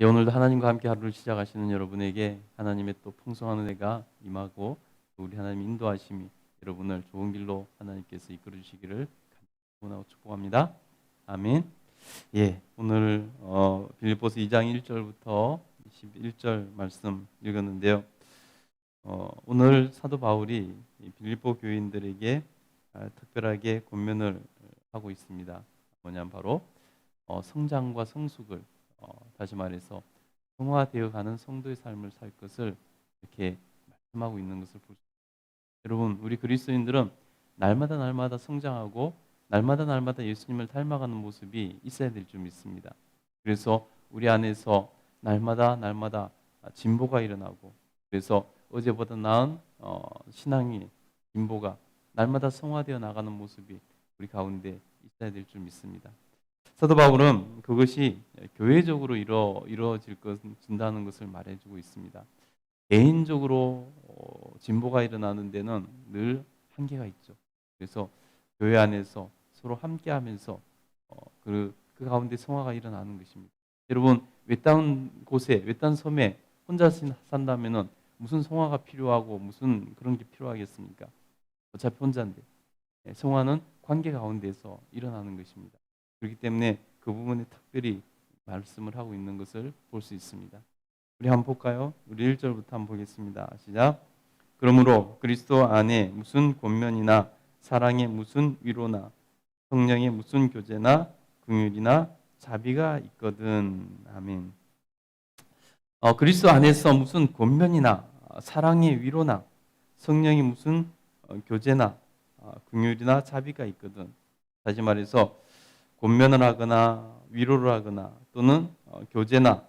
예, 오늘도 하나님과 함께 하루를 시작하시는 여러분에게 하나님의 또 풍성한 은혜가 임하고 또 우리 하나님의 인도하심이 여러분을 좋은 길로 하나님께서 이끌어 주시기를 간절히 축복합니다. 아멘. 예, 오늘 빌립보서 2장 1절부터 21절 말씀 읽었는데요. 오늘 사도 바울이 빌립보 교인들에게 특별하게 권면을 하고 있습니다. 뭐냐면 바로 성장과 성숙을 다시 말해서 성화되어 가는 성도의 삶을 살 것을 이렇게 말씀하고 있는 것을 볼 수 있습니다. 여러분, 우리 그리스도인들은 날마다 성장하고 날마다 예수님을 닮아가는 모습이 있어야 될 줄 믿습니다. 그래서 우리 안에서 날마다 진보가 일어나고, 그래서 어제보다 나은 신앙의 진보가 날마다 성화되어 나가는 모습이 우리 가운데 있어야 될 줄 믿습니다. 사도 바울은 그것이 교회적으로 이루어진다는 것을 말해주고 있습니다. 개인적으로 진보가 일어나는 데는 늘 한계가 있죠. 그래서 교회 안에서 서로 함께하면서 그 가운데 성화가 일어나는 것입니다. 여러분, 외딴 곳에, 외딴 섬에 혼자 산다면은 무슨 성화가 필요하고 무슨 그런 게 필요하겠습니까? 어차피 혼자인데. 성화는 관계 가운데서 일어나는 것입니다. 그렇기 때문에 그 부분에 특별히 말씀을 하고 있는 것을 볼 수 있습니다. 우리 한번 볼까요? 우리 1절부터 한번 보겠습니다. 시작. 그러므로 그리스도 안에 무슨 권면이나 사랑의 무슨 위로나 성령의 무슨 교제나 긍휼이나 자비가 있거든. 아멘. 그리스도 안에서 무슨 권면이나 사랑의 위로나 성령의 무슨 교제나 긍휼이나 자비가 있거든. 다시 말해서 권면을 하거나 위로를 하거나 또는 교제나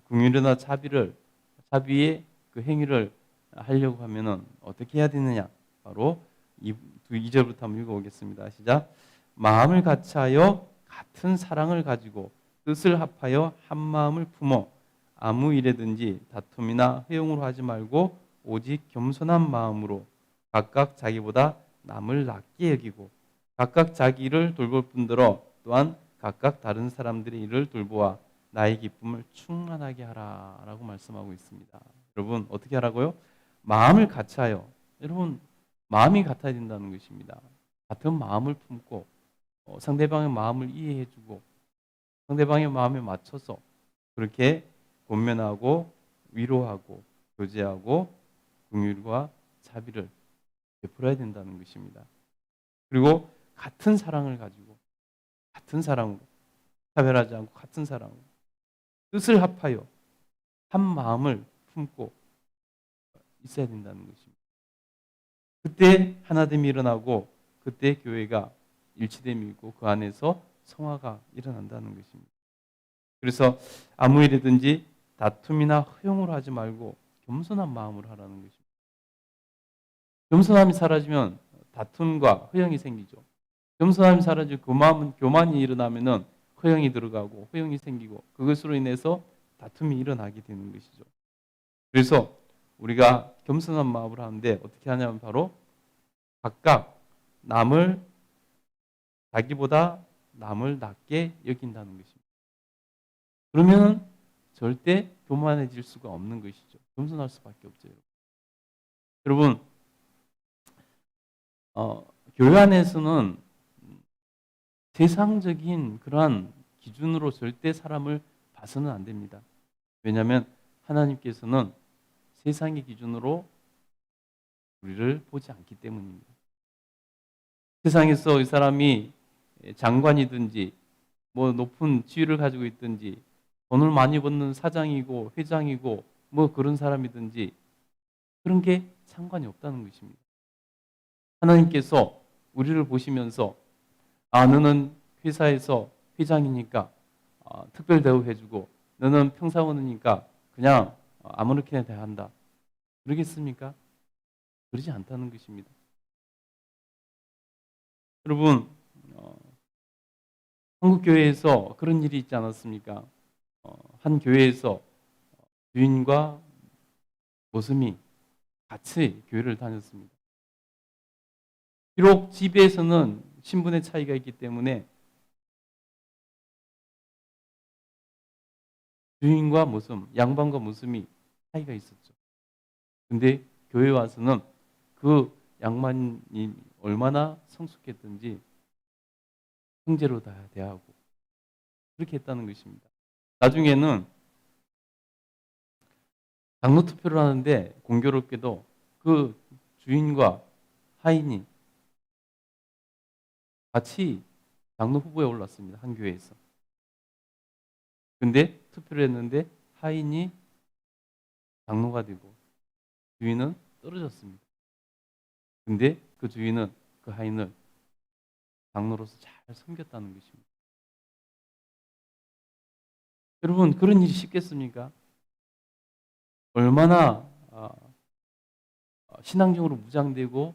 긍휼이나 자비의 그 행위를 하려고 하면은 어떻게 해야 되느냐? 바로 2절부터 한번 읽어보겠습니다. 시작. 마음을 같이하여 같은 사랑을 가지고 뜻을 합하여 한 마음을 품어 아무 일에든지 다툼이나 회용으로 하지 말고 오직 겸손한 마음으로 각각 자기보다 남을 낮게 여기고 각각 자기 일을 돌볼 뿐더러 또한 각각 다른 사람들의 일을 돌보아 나의 기쁨을 충만하게 하라라고 말씀하고 있습니다. 여러분, 어떻게 하라고요? 마음을 같이하여. 여러분, 마음이 같아야 된다는 것입니다. 같은 마음을 품고 상대방의 마음을 이해해주고 상대방의 마음에 맞춰서 그렇게 권면하고 위로하고 교제하고 긍휼과 자비를 베풀어야 된다는 것입니다. 그리고 같은 사랑을 가지고 같은 사랑으로 차별하지 않고 같은 사랑으로 뜻을 합하여 한 마음을 품고 있어야 된다는 것입니다. 그때 하나됨이 일어나고 그때 교회가 일치됨이 있고 그 안에서 성화가 일어난다는 것입니다. 그래서 아무 일이든지 다툼이나 허용을 하지 말고 겸손한 마음으로 하라는 것입니다. 겸손함이 사라지면 다툼과 허용이 생기죠. 겸손함이 사라지고 그 마음은 교만이 일어나면은 허용이 들어가고 허용이 생기고 그것으로 인해서 다툼이 일어나게 되는 것이죠. 그래서 우리가 겸손한 마음으로 하는데 어떻게 하냐면 바로 각각 자기보다 남을 낮게 여긴다는 것입니다. 그러면 절대 교만해질 수가 없는 것이죠. 겸손할 수밖에 없죠. 여러분, 교회 안에서는 세상적인 그러한 기준으로 절대 사람을 봐서는 안 됩니다. 왜냐하면 하나님께서는 세상의 기준으로 우리를 보지 않기 때문입니다. 세상에서 이 사람이 장관이든지 뭐 높은 지위를 가지고 있든지 돈을 많이 버는 사장이고 회장이고 뭐 그런 사람이든지 그런 게 상관이 없다는 것입니다. 하나님께서 우리를 보시면서 너는 회사에서 회장이니까 특별 대우해주고 너는 평사원이니까 그냥 아무렇게나 대한다. 그러겠습니까? 그러지 않다는 것입니다. 여러분, 한국 교회에서 그런 일이 있지 않았습니까? 한 교회에서 주인과 모습이 같이 교회를 다녔습니다. 비록 집에서는 신분의 차이가 있기 때문에 주인과 모습, 양반과 모습이 차이가 있었죠. 근데 교회 와서는 그 양반이 얼마나 성숙했든지 형제로 다 대하고 그렇게 했다는 것입니다. 나중에는 장로 투표를 하는데 공교롭게도 그 주인과 하인이 같이 장로 후보에 올랐습니다. 한 교회에서. 근데 투표를 했는데 하인이 장로가 되고 주인은 떨어졌습니다. 근데 그 주인은 그 하인을 장로로서 잘 섬겼다는 것입니다. 여러분, 그런 일이 쉽겠습니까? 얼마나 신앙적으로 무장되고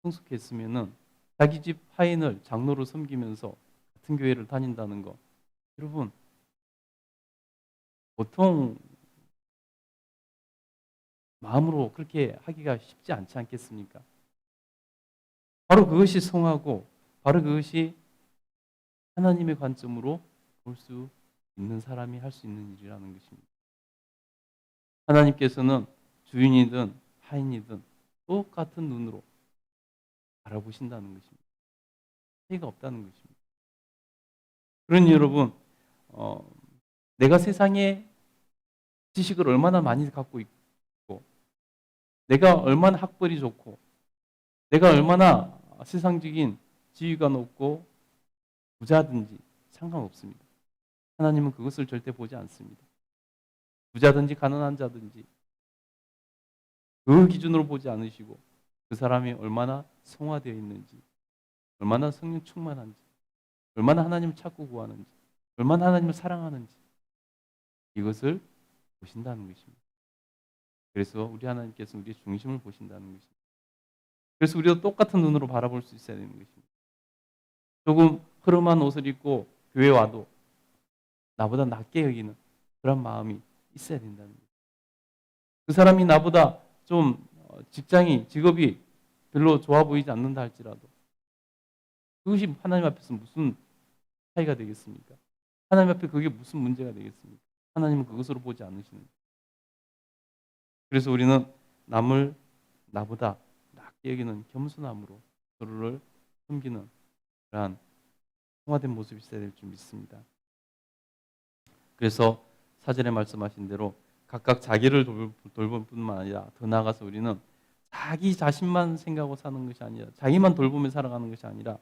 성숙했으면은 자기 집 하인을 장로로 섬기면서 같은 교회를 다닌다는 거. 여러분, 보통 마음으로 그렇게 하기가 쉽지 않지 않겠습니까? 바로 그것이 성하고 바로 그것이 하나님의 관점으로 볼 수 있는 사람이 할 수 있는 일이라는 것입니다. 하나님께서는 주인이든 하인이든 똑같은 눈으로 바라보신다는 것입니다. 차이가 없다는 것입니다. 그러니 여러분, 내가 세상에 지식을 얼마나 많이 갖고 있고, 내가 얼마나 학벌이 좋고, 내가 얼마나 세상적인 지위가 높고 부자든지 상관없습니다. 하나님은 그것을 절대 보지 않습니다. 부자든지 가난한 자든지 그 기준으로 보지 않으시고 그 사람이 얼마나 성화되어 있는지, 얼마나 성령 충만한지, 얼마나 하나님을 찾고 구하는지, 얼마나 하나님을 사랑하는지 이것을 보신다는 것입니다. 그래서 우리 하나님께서 우리의 중심을 보신다는 것입니다. 그래서 우리도 똑같은 눈으로 바라볼 수 있어야 되는 것입니다. 조금 흐름한 옷을 입고 교회 와도 나보다 낮게 여기는 그런 마음이 있어야 된다는 거예요. 그 사람이 나보다 좀 직업이 별로 좋아 보이지 않는다 할지라도 그것이 하나님 앞에서 무슨 차이가 되겠습니까? 하나님 앞에 그게 무슨 문제가 되겠습니까? 하나님은 그것으로 보지 않으시는 거예요. 그래서 우리는 남을 나보다 낮게 여기는 겸손함으로 서로를 섬기는 그러한 성화된 모습이 있어야 될 줄 믿습니다. 그래서 사전에 말씀하신 대로 각각 자기를 돌볼 뿐만 아니라 더 나아가서 우리는 자기 자신만 생각하고 사는 것이 아니라 자기만 돌보며 살아가는 것이 아니라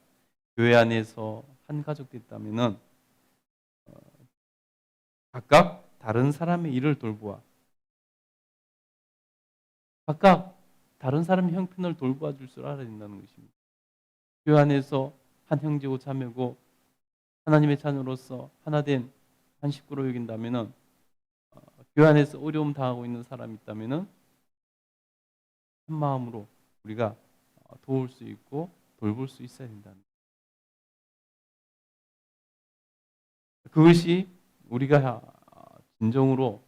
교회 안에서 한 가족 됐다면은 각각 다른 사람의 일을 돌보아 각각 다른 사람의 형편을 돌보아 줄 줄 알아야 된다는 것입니다. 교회 안에서 한 형제고 자매고 하나님의 자녀로서 하나된 한 식구로 여긴다면은 교회 안에서 어려움 당하고 있는 사람이 있다면은 한 마음으로 우리가 도울 수 있고 돌볼 수 있어야 된다는 거예요. 그것이 우리가 진정으로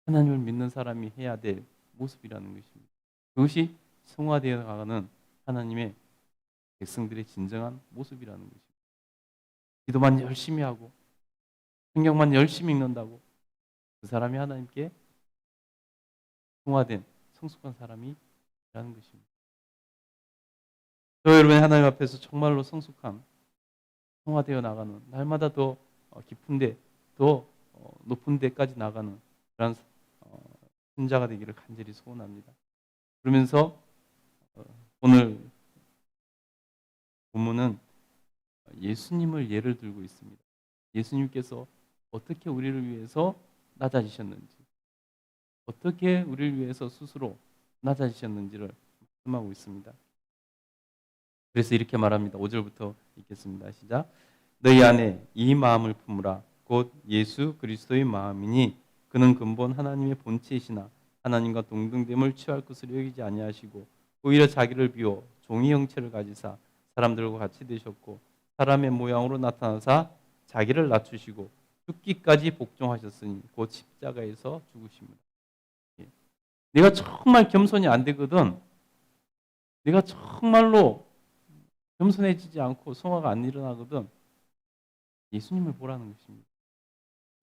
하나님을 믿는 사람이 해야 될 모습이라는 것입니다. 그것이 성화되어 가는 하나님의 백성들의 진정한 모습이라는 것입니다. 기도만 열심히 하고 성경만 열심히 읽는다고 그 사람이 하나님께 성화된 성숙한 사람이라는 것입니다. 저 여러분이 하나님 앞에서 정말로 성숙한 성화되어 나가는 날마다 더 깊은데 더 높은 데까지 나가는 그런 신자가 되기를 간절히 소원합니다. 그러면서 오늘 본문은 예수님을 예를 들고 있습니다. 예수님께서 어떻게 우리를 위해서 낮아지셨는지, 어떻게 우리를 위해서 스스로 낮아지셨는지를 말씀하고 있습니다. 그래서 이렇게 말합니다. 5절부터 읽겠습니다. 시작. 너희 안에 이 마음을 품으라. 곧 예수 그리스도의 마음이니 그는 근본 하나님의 본체이시나 하나님과 동등됨을 취할 것으로 여기지 아니하시고 오히려 자기를 비워 종의 형체를 가지사 사람들과 같이 되셨고 사람의 모양으로 나타나사 자기를 낮추시고 죽기까지 복종하셨으니 곧 십자가에서 죽으십니다. 내가 정말 겸손이 안 되거든. 내가 정말로 겸손해지지 않고 성화가 안 일어나거든. 예수님을 보라는 것입니다.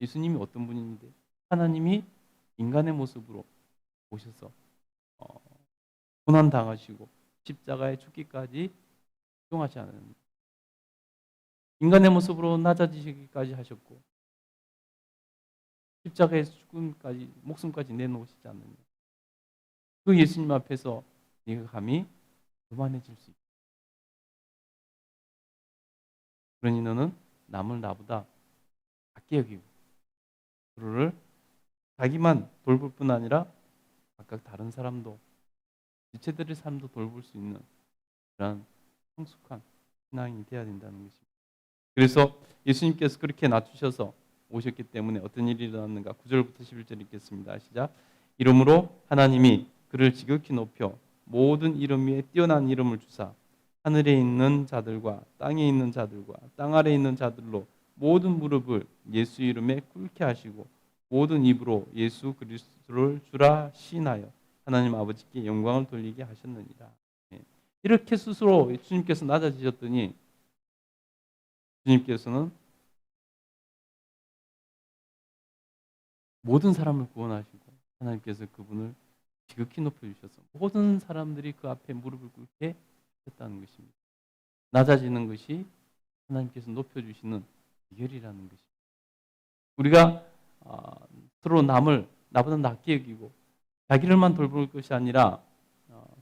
예수님이 어떤 분인데 하나님이 인간의 모습으로 오셔서 고난 당하시고 십자가에 죽기까지 수용하지 않았는데 인간의 모습으로 낮아지시기까지 하셨고 십자가에 죽음까지 목숨까지 내놓으시지 않느냐. 그 예수님 앞에서 네가 감히 교만해질 수 있다. 그러니 너는 남을 나보다 작게 여기고 그를 자기만 돌볼 뿐 아니라 각각 다른 사람도 지체들의 삶도 돌볼 수 있는 그런 성숙한 신앙이 되어야 된다는 것입니다. 그래서 예수님께서 그렇게 낮추셔서 오셨기 때문에 어떤 일이 일어났는가 9절부터 11절 읽겠습니다. 시작. 이러므로 하나님이 그를 지극히 높여 모든 이름 위에 뛰어난 이름을 주사 하늘에 있는 자들과 땅에 있는 자들과 땅 아래에 있는 자들로 모든 무릎을 예수 이름에 꿇게 하시고 모든 입으로 예수 그리스도를 주라 시인하여 하나님 아버지께 영광을 돌리게 하셨느니라. 이렇게 스스로 주님께서 낮아지셨더니 주님께서는 모든 사람을 구원하시고 하나님께서 그분을 지극히 높여주셔서 모든 사람들이 그 앞에 무릎을 꿇게 하셨다는 것입니다. 낮아지는 것이 하나님께서 높여주시는 비결이라는 것입니다. 우리가 서로 남을 나보다 낮게 여기고 자기를만 돌볼 것이 아니라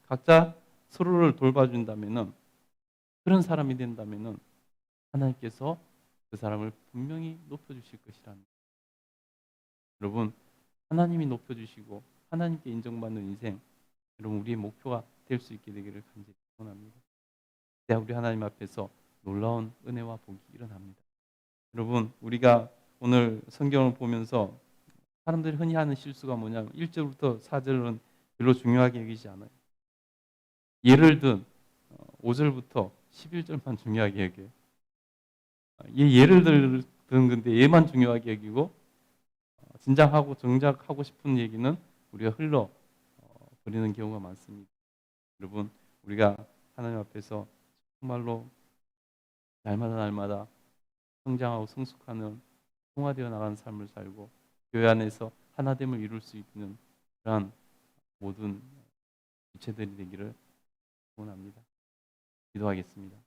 각자 서로를 돌봐준다면은 그런 사람이 된다면은 하나님께서 그 사람을 분명히 높여주실 것이라는 거예요. 여러분 하나님이 높여주시고 하나님께 인정받는 인생 여러분 우리의 목표가 될 수 있게 되기를 간절히 원합니다. 우리 하나님 앞에서 놀라운 은혜와 복이 일어납니다. 여러분 우리가 오늘 성경을 보면서 사람들이 흔히 하는 실수가 뭐냐면 1절부터 4절은 별로 중요하게 여기지 않아요. 예를 든 5절부터 11절만 중요하게 여겨요. 예를 든 건데 얘만 중요하게 여기고 진작하고 정작 하고 싶은 얘기는 우리가 흘러 버리는 경우가 많습니다. 여러분 우리가 하나님 앞에서 정말로 날마다 성장하고 성숙하는 통화되어 나가는 삶을 살고 교회 안에서 하나됨을 이룰 수 있는 그러한 모든 주체들이 되기를 원합니다. 기도하겠습니다.